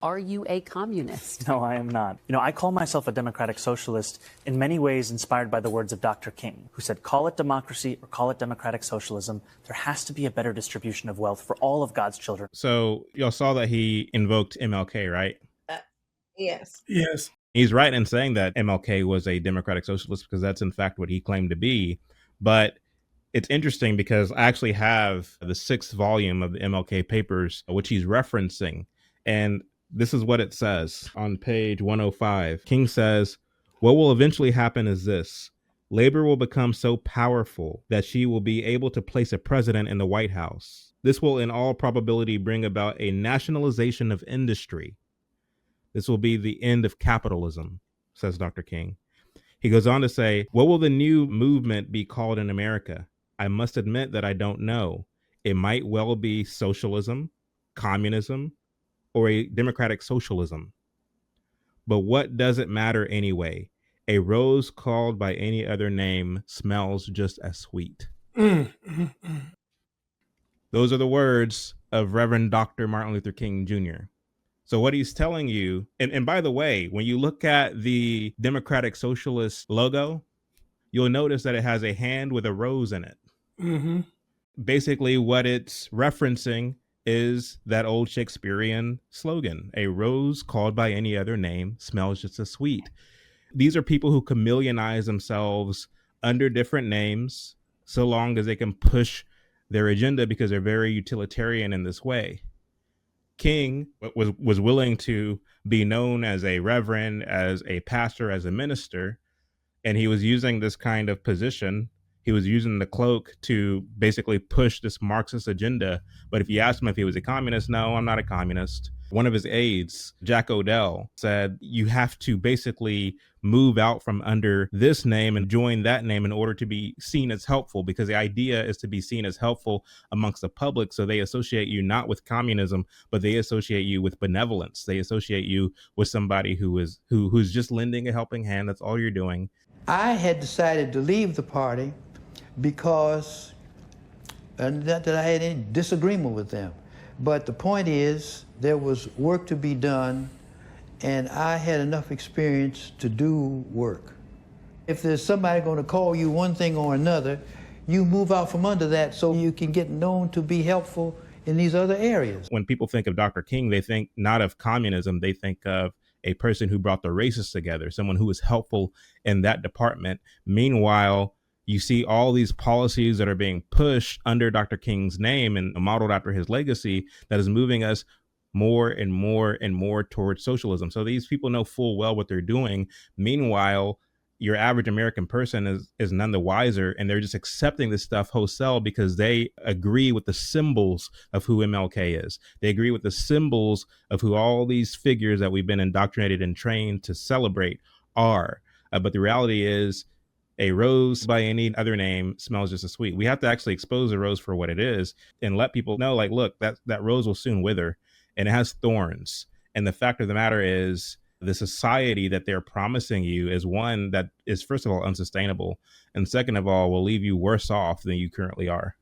Are you a communist? No, I am not. I call myself a democratic socialist in many ways inspired by the words of Dr. King, who said, call it democracy or call it democratic socialism. There has to be a better distribution of wealth for all of God's children. So y'all saw that he invoked MLK, right? Yes. Yes. He's right in saying that MLK was a democratic socialist because that's in fact what he claimed to be. But it's interesting because I actually have the 6th volume of the MLK papers, which he's referencing. And this is what it says on page 105. King says, what will eventually happen is this. Labor will become so powerful that she will be able to place a president in the White House. This will in all probability bring about a nationalization of industry. This will be the end of capitalism, says Dr. King. He goes on to say, what will the new movement be called in America? I must admit that I don't know. It might well be socialism, communism, or a democratic socialism. But what does it matter anyway? A rose called by any other name smells just as sweet. Those are the words of Reverend Dr. Martin Luther King Jr. So what he's telling you, and by the way, when you look at the Democratic Socialist logo, you'll notice that it has a hand with a rose in it. Mm-hmm. Basically, what it's referencing is that old Shakespearean slogan, a rose called by any other name smells just as sweet. These are people who chameleonize themselves under different names so long as they can push their agenda because they're very utilitarian in this way. King was willing to be known as a reverend, as a pastor, as a minister, and he was using this kind of position. He was using the cloak to basically push this Marxist agenda. But if you asked him if he was a communist, no, I'm not a communist. One of his aides, Jack Odell, said you have to basically move out from under this name and join that name in order to be seen as helpful, because the idea is to be seen as helpful amongst the public. So they associate you not with communism, but they associate you with benevolence. They associate you with somebody who's just lending a helping hand. That's all you're doing. I had decided to leave the party because not that I had any disagreement with them. But the point is, there was work to be done, and I had enough experience to do work. If there's somebody going to call you one thing or another, you move out from under that so you can get known to be helpful in these other areas. When people think of Dr. King, they think not of communism, they think of a person who brought the races together, someone who was helpful in that department. Meanwhile, you see all these policies that are being pushed under Dr. King's name and modeled after his legacy that is moving us more and more and more towards socialism. So these people know full well what they're doing. Meanwhile, your average American person is none the wiser, and they're just accepting this stuff wholesale because they agree with the symbols of who MLK is. They agree with the symbols of who all these figures that we've been indoctrinated and trained to celebrate are. But the reality is, a rose by any other name smells just as sweet. We have to actually expose a rose for what it is and let people know, like, look, that rose will soon wither and it has thorns. And the fact of the matter is, the society that they're promising you is one that is, first of all, unsustainable. And second of all, will leave you worse off than you currently are.